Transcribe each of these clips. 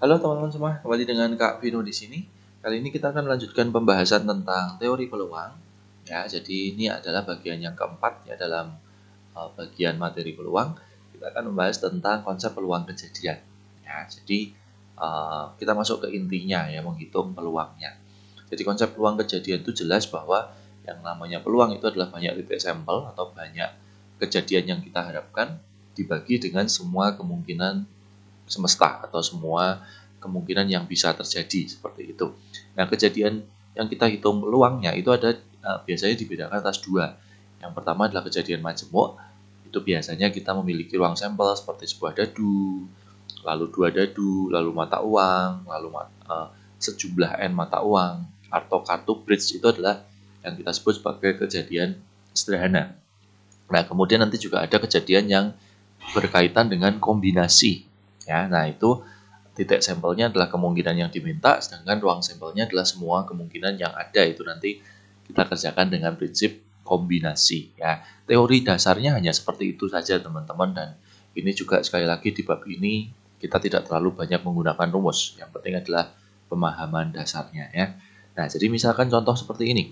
Halo teman-teman semua, kembali dengan Kak Vino di sini. Kali ini kita akan melanjutkan pembahasan tentang teori peluang. Ya, jadi ini adalah bagian yang keempat ya dalam bagian materi peluang. Kita akan membahas tentang konsep peluang kejadian. Ya, jadi kita masuk ke intinya ya, menghitung peluangnya. Jadi konsep peluang kejadian itu jelas bahwa yang namanya peluang itu adalah banyak titik sampel atau banyak kejadian yang kita harapkan dibagi dengan semua kemungkinan semesta atau semua kemungkinan yang bisa terjadi seperti itu. Nah, kejadian yang kita hitung peluangnya itu ada biasanya dibedakan atas dua. Yang pertama adalah kejadian majemuk. Itu biasanya kita memiliki ruang sampel seperti sebuah dadu, lalu dua dadu, lalu mata uang, lalu sejumlah n mata uang atau kartu bridge. Itu adalah yang kita sebut sebagai kejadian sederhana. Nah, kemudian nanti juga ada kejadian yang berkaitan dengan kombinasi. Ya, nah itu titik sampelnya adalah kemungkinan yang diminta, sedangkan ruang sampelnya adalah semua kemungkinan yang ada. Itu nanti kita kerjakan dengan prinsip kombinasi. Ya, teori dasarnya hanya seperti itu saja teman-teman, dan ini juga sekali lagi di bab ini kita tidak terlalu banyak menggunakan rumus. Yang penting adalah pemahaman dasarnya ya. Nah, jadi misalkan contoh seperti ini.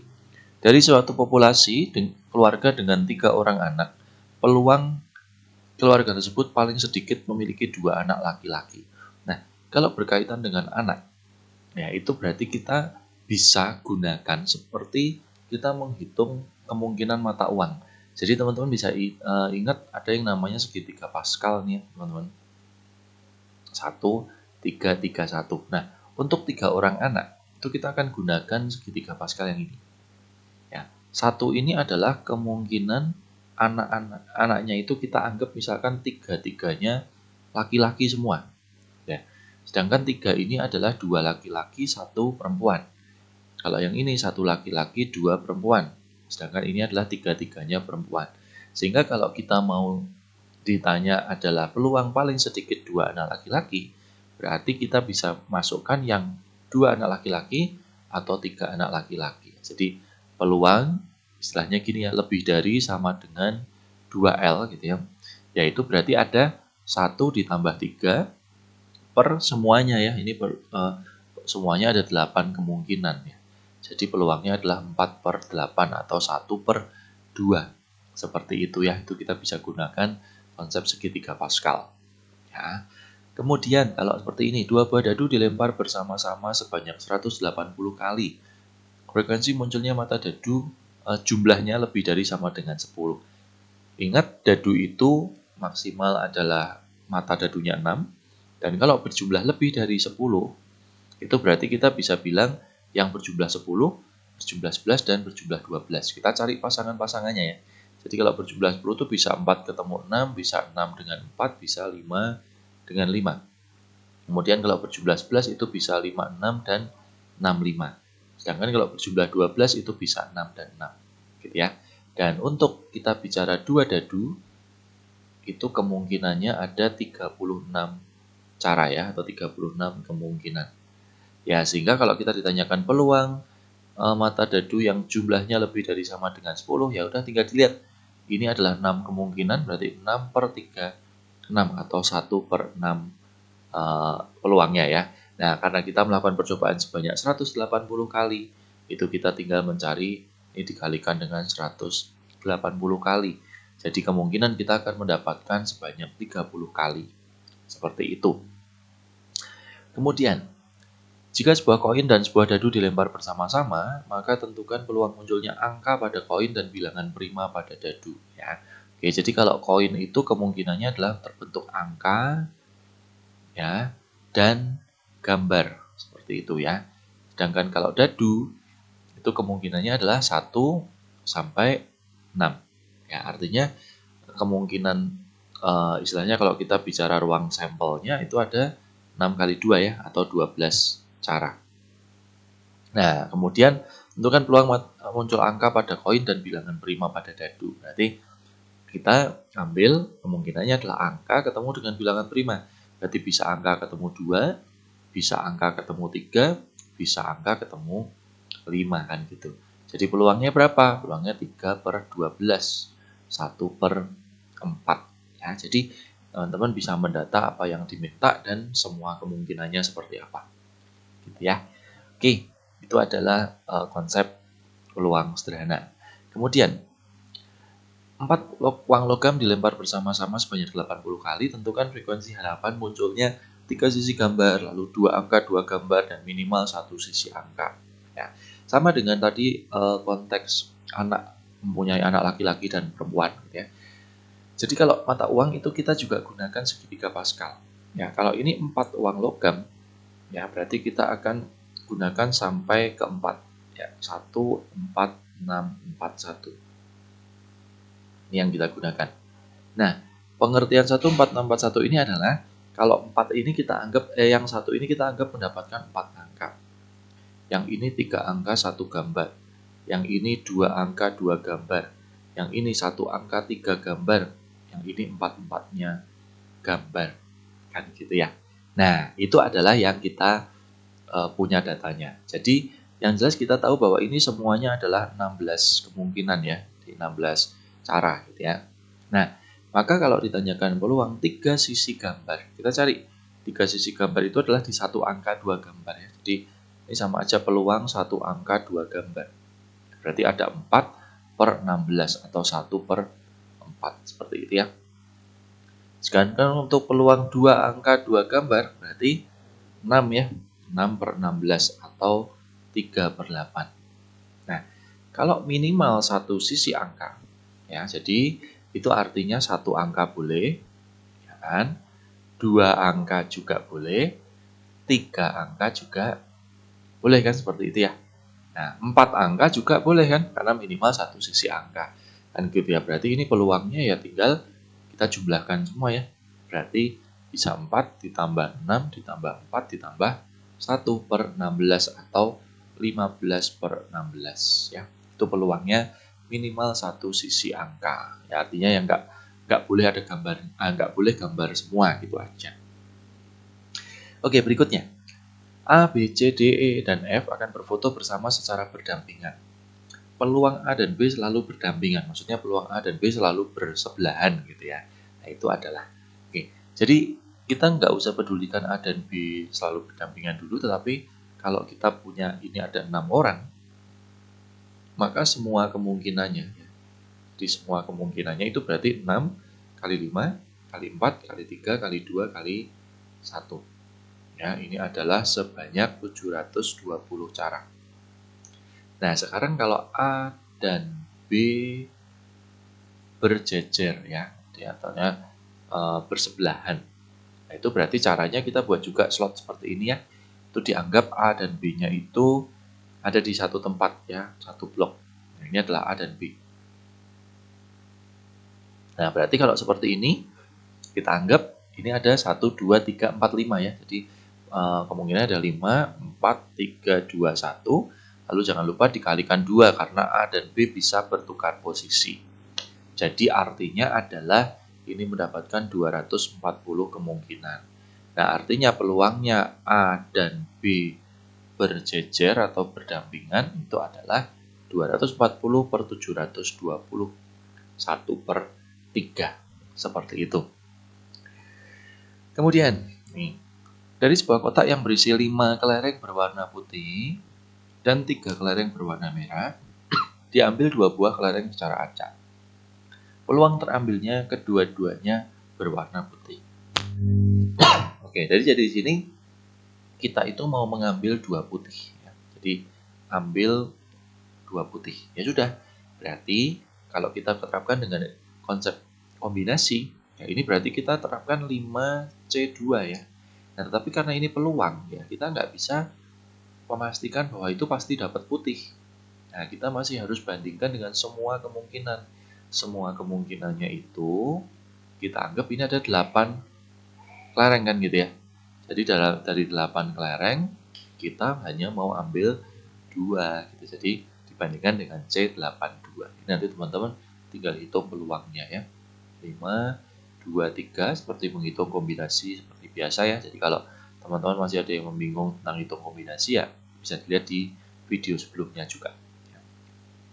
Dari suatu populasi keluarga dengan 3 orang anak, peluang keluarga tersebut paling sedikit memiliki 2 anak laki-laki. Nah, kalau berkaitan dengan anak, ya itu berarti kita bisa gunakan seperti kita menghitung kemungkinan mata uang. Jadi teman-teman bisa ingat ada yang namanya segitiga Pascal nih, teman-teman. 1, 3, 3, 1. Nah, untuk 3 orang anak, itu kita akan gunakan segitiga Pascal yang ini. Ya, 1 ini adalah kemungkinan anaknya itu kita anggap misalkan 3-3-nya laki-laki semua. Ya. Sedangkan 3 ini adalah 2 laki-laki, 1 perempuan. Kalau yang ini 1 laki-laki, 2 perempuan. Sedangkan ini adalah 3-3-nya perempuan. Sehingga kalau kita mau ditanya adalah peluang paling sedikit 2 anak laki-laki, berarti kita bisa masukkan yang 2 anak laki-laki atau 3 anak laki-laki. Jadi peluang istilahnya gini ya, lebih dari sama dengan 2L gitu ya. Yaitu berarti ada 1 ditambah 3 per semuanya ya. Ini semuanya ada 8 kemungkinan ya. Jadi peluangnya adalah 4 per 8 atau 1 per 2. Seperti itu ya. Itu kita bisa gunakan konsep segitiga Pascal. Ya. Kemudian kalau seperti ini, 2 buah dadu dilempar bersama-sama sebanyak 180 kali. Frekuensi munculnya mata dadu jumlahnya lebih dari sama dengan 10. Ingat, dadu itu maksimal adalah mata dadunya 6. Dan kalau berjumlah lebih dari 10, itu berarti kita bisa bilang yang berjumlah 10, berjumlah 11, dan berjumlah 12. Kita cari pasangan-pasangannya ya. Jadi kalau berjumlah 10 itu bisa 4 ketemu 6, bisa 6 dengan 4, bisa 5 dengan 5. Kemudian kalau berjumlah 11 itu bisa 5, 6, dan 6, 5. Sedangkan kalau berjumlah 12 itu bisa 6 dan 6. Gitu ya. Dan untuk kita bicara 2 dadu, itu kemungkinannya ada 36 cara ya, atau 36 kemungkinan. Ya, sehingga kalau kita ditanyakan peluang mata dadu yang jumlahnya lebih dari sama dengan 10, ya udah tinggal dilihat. Ini adalah 6 kemungkinan, berarti 6 per 3, 6 atau 1 per 6 peluangnya ya. Nah, karena kita melakukan percobaan sebanyak 180 kali, itu kita tinggal mencari, ini dikalikan dengan 180 kali. Jadi kemungkinan kita akan mendapatkan sebanyak 30 kali. Seperti itu. Kemudian, jika sebuah koin dan sebuah dadu dilempar bersama-sama, maka tentukan peluang munculnya angka pada koin dan bilangan prima pada dadu. Ya. Oke, jadi kalau koin itu kemungkinannya adalah terbentuk angka, ya, dan gambar seperti itu ya. Sedangkan kalau dadu itu kemungkinannya adalah 1 sampai 6. Ya, artinya kemungkinan istilahnya kalau kita bicara ruang sampelnya itu ada 6 kali 2 ya, atau 12 cara. Nah, kemudian tentukan peluang muncul angka pada koin dan bilangan prima pada dadu. Berarti kita ambil kemungkinannya adalah angka ketemu dengan bilangan prima. Berarti bisa angka ketemu 2, bisa angka ketemu 3, bisa angka ketemu 5 kan gitu. Jadi peluangnya berapa? Peluangnya 3 per 12, 1 per 4. Ya, jadi teman-teman bisa mendata apa yang diminta dan semua kemungkinannya seperti apa. Gitu ya. Oke, itu adalah konsep peluang sederhana. Kemudian, 4 uang logam dilempar bersama-sama sebanyak 80 kali, tentukan frekuensi harapan munculnya 3 sisi gambar, lalu 2 angka, 2 gambar, dan minimal 1 sisi angka. Ya, sama dengan tadi konteks anak mempunyai anak laki-laki dan perempuan. Ya. Jadi kalau mata uang itu kita juga gunakan segitiga Pascal. Ya, kalau ini 4 uang logam, ya berarti kita akan gunakan sampai ke 4. Ya, 1, 4, 6, 4, 1. Ini yang kita gunakan. Nah, pengertian 1, 4, 6, 4, 1 ini adalah kalau 4 ini kita anggap, yang 1 ini kita anggap mendapatkan 4 angka. Yang ini 3 angka, 1 gambar. Yang ini 2 angka, 2 gambar. Yang ini 1 angka, 3 gambar. Yang ini 4-4-nya gambar. Kan gitu ya. Nah, itu adalah yang kita punya datanya. Jadi, yang jelas kita tahu bahwa ini semuanya adalah 16 kemungkinan ya. Di 16 cara gitu ya. Nah, maka kalau ditanyakan peluang 3 sisi gambar, kita cari 3 sisi gambar itu adalah di 1 angka 2 gambar ya. Jadi ini sama aja peluang 1 angka 2 gambar. Berarti ada 4/16 atau 1/4 seperti itu ya. Sedangkan untuk peluang 2 angka 2 gambar berarti 6 ya. 6/16 atau 3/8. Nah, kalau minimal 1 sisi angka ya, jadi itu artinya 1 angka boleh, ya kan? 2 angka juga boleh, 3 angka juga boleh kan seperti itu ya. Nah, 4 angka juga boleh kan karena minimal 1 sisi angka. Kan gitu ya. Berarti ini peluangnya ya tinggal kita jumlahkan semua ya. Berarti bisa 4 ditambah 6 ditambah 4 ditambah 1/16 atau 15/16 ya. Itu peluangnya minimal 1 sisi angka. Ya, artinya yang nggak boleh ada gambar, nggak boleh gambar semua gitu aja. Oke, berikutnya. A, B, C, D, E, dan F akan berfoto bersama secara berdampingan. Peluang A dan B selalu berdampingan. Maksudnya peluang A dan B selalu bersebelahan gitu ya. Nah, itu adalah. Oke, jadi kita nggak usah pedulikan A dan B selalu berdampingan dulu, tetapi kalau kita punya ini ada 6 orang, maka semua kemungkinannya, di semua kemungkinannya itu berarti 6 kali 5 kali 4 kali 3 kali 2 kali 1. Ya, ini adalah sebanyak 720 cara. Nah, sekarang kalau A dan B berjejer ya, diantaranya bersebelahan. Nah, itu berarti caranya kita buat juga slot seperti ini ya. Itu dianggap A dan B-nya itu ada di satu tempat ya, satu blok. Nah, ini adalah A dan B. Nah, berarti kalau seperti ini kita anggap ini ada 1, 2, 3, 4, 5 ya. Jadi kemungkinan ada 5, 4, 3, 2, 1. Lalu jangan lupa dikalikan 2 karena A dan B bisa bertukar posisi. Jadi artinya adalah ini mendapatkan 240 kemungkinan. Nah, artinya peluangnya A dan B berjejer atau berdampingan itu adalah 240/720, 1/3. Seperti itu. Kemudian, nih, dari sebuah kotak yang berisi 5 kelereng berwarna putih dan 3 kelereng berwarna merah, diambil 2 buah kelereng secara acak. Peluang terambilnya kedua-duanya berwarna putih. Oke, jadi di sini kita itu mau mengambil 2 putih. Ya. Jadi ambil 2 putih. Ya sudah, berarti kalau kita terapkan dengan konsep kombinasi, ya ini berarti kita terapkan 5C2 ya. Nah, tetapi karena ini peluang, ya kita nggak bisa memastikan bahwa itu pasti dapat putih. Nah, kita masih harus bandingkan dengan semua kemungkinan. Semua kemungkinannya itu kita anggap ini ada 8 kelereng kan gitu ya. Jadi dari 8 kelereng kita hanya mau ambil 2 gitu. Jadi dibandingkan dengan C82. Ini nanti teman-teman tinggal hitung peluangnya ya. 5, 2, 3 seperti menghitung kombinasi seperti biasa ya. Jadi kalau teman-teman masih ada yang membingung tentang hitung kombinasi ya bisa dilihat di video sebelumnya juga.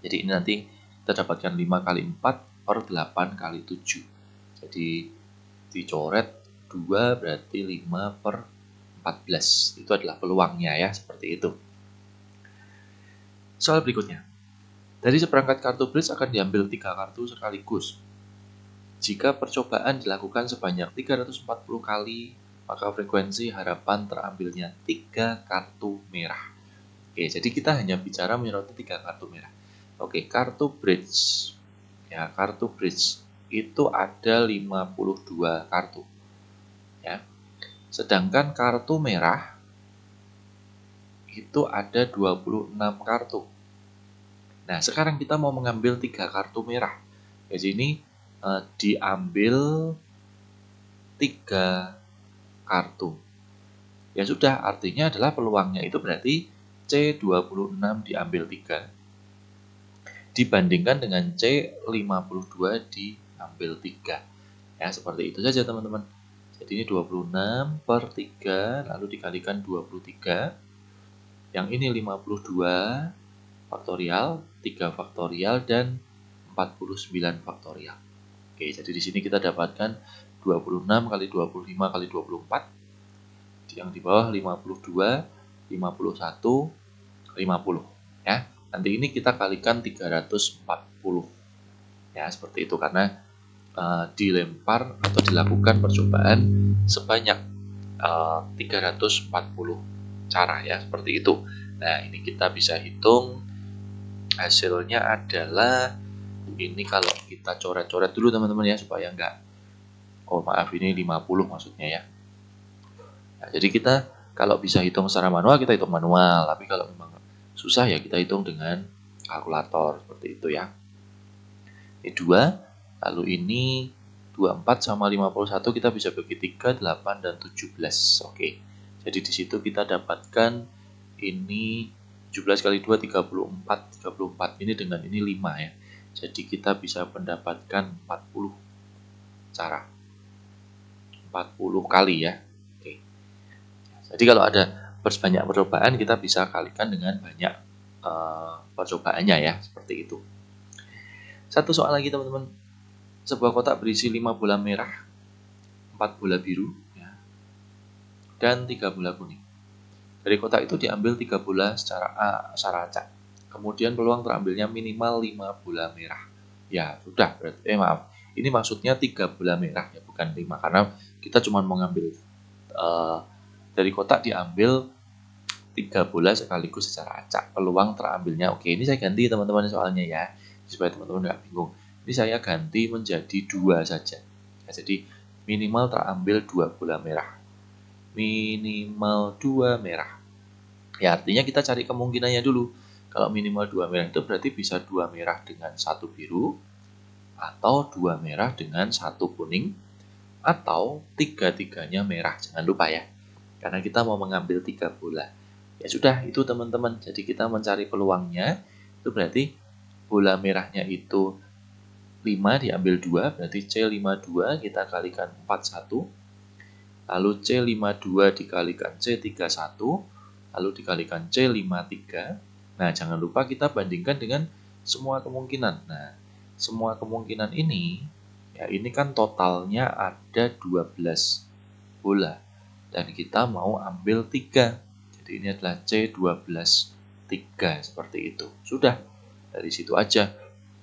Jadi ini nanti kita dapatkan 5 kali 4 per 8 kali 7. Jadi dicoret 2 berarti 5/14. Itu adalah peluangnya ya, seperti itu. Soal berikutnya. Dari seperangkat kartu bridge akan diambil 3 kartu sekaligus. Jika percobaan dilakukan sebanyak 340 kali, maka frekuensi harapan terambilnya 3 kartu merah. Oke, jadi kita hanya bicara menyoroti 3 kartu merah. Oke, kartu bridge. Ya, kartu bridge itu ada 52 kartu. Ya. Sedangkan kartu merah itu ada 26 kartu. Nah, sekarang kita mau mengambil 3 kartu merah. Jadi ini diambil 3 kartu. Ya sudah, artinya adalah peluangnya itu berarti C26 diambil 3 dibandingkan dengan C52 diambil 3. Ya, seperti itu saja teman-teman. Jadi ini 26 per 3 lalu dikalikan 23. Yang ini 52 faktorial, 3 faktorial, dan 49 faktorial. Oke, jadi di sini kita dapatkan 26 kali 25 kali 24. Yang di bawah 52, 51, 50. Ya, nanti ini kita kalikan 340. Ya, seperti itu karena dilempar atau dilakukan percobaan sebanyak 340 cara ya, seperti itu. Nah, ini kita bisa hitung hasilnya adalah ini kalau kita coret-coret dulu teman-teman ya supaya enggak, oh maaf ini 50 maksudnya ya. Nah, jadi kita kalau bisa hitung secara manual kita hitung manual, tapi kalau memang susah ya kita hitung dengan kalkulator seperti itu ya. Ini 2, lalu ini 24 sama 51 kita bisa bagi 3, 8, dan 17. Oke, jadi di situ kita dapatkan ini 17 kali 2, 34. 34 ini dengan ini 5 ya. Jadi kita bisa mendapatkan 40 cara. 40 kali ya. Oke. Jadi kalau ada banyak percobaan kita bisa kalikan dengan banyak percobaannya ya, seperti itu. Satu soal lagi teman-teman. Sebuah kotak berisi 5 bola merah, 4 bola biru, ya, dan 3 bola kuning. Dari kotak itu diambil 3 bola secara acak. Kemudian peluang terambilnya minimal 5 bola merah. Ya, sudah berarti maaf. Ini maksudnya 3 bola merah ya, bukan 5 karena kita cuma mau ngambil dari kotak diambil 3 bola sekaligus secara acak. Peluang terambilnya oke, ini saya ganti teman-teman soalnya ya, supaya teman-teman nggak bingung. Ini saya ganti menjadi 2 saja. Ya, jadi minimal terambil 2 bola merah. Minimal 2 merah. Ya, artinya kita cari kemungkinannya dulu. Kalau minimal 2 merah itu berarti bisa 2 merah dengan 1 biru, atau 2 merah dengan 1 kuning, atau 3-tiganya merah. Jangan lupa ya, karena kita mau mengambil 3 bola. Ya sudah, itu teman-teman. Jadi kita mencari peluangnya, itu berarti bola merahnya itu 5 diambil 2, berarti C52 kita kalikan 41. Lalu C52 dikalikan C31, lalu dikalikan C53. Nah, jangan lupa kita bandingkan dengan semua kemungkinan. Nah, semua kemungkinan ini, ya ini kan totalnya ada 12 bola. Dan kita mau ambil 3. Jadi ini adalah C12 3, seperti itu. Sudah, dari situ aja.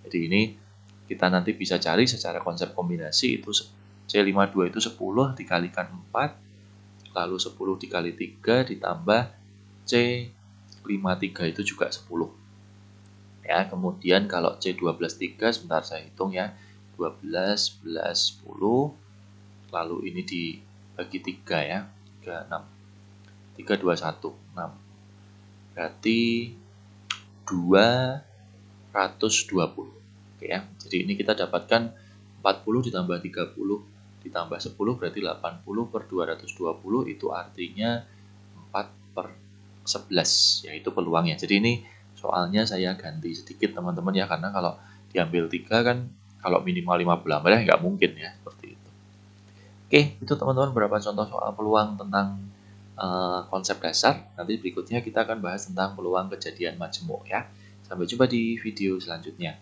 Jadi ini kita nanti bisa cari secara konsep kombinasi itu C52 itu 10 dikalikan 4, lalu 10 dikali 3 ditambah C53 itu juga 10. Ya, kemudian kalau C12 3 sebentar saya hitung ya. 12, 11, 10, lalu ini dibagi 3 ya. 3, 6. 3, 2, 1, 6. Berarti 220. Oke ya, jadi ini kita dapatkan 40 ditambah 30 ditambah 10 berarti 80 per 220, itu artinya 4/11, yaitu peluangnya. Jadi ini soalnya saya ganti sedikit teman-teman ya, karena kalau diambil 3 kan kalau minimal 5 bola merah nggak mungkin ya, seperti itu. Oke, itu teman-teman beberapa contoh soal peluang tentang konsep dasar. Nanti berikutnya kita akan bahas tentang peluang kejadian majemuk ya. Sampai jumpa di video selanjutnya.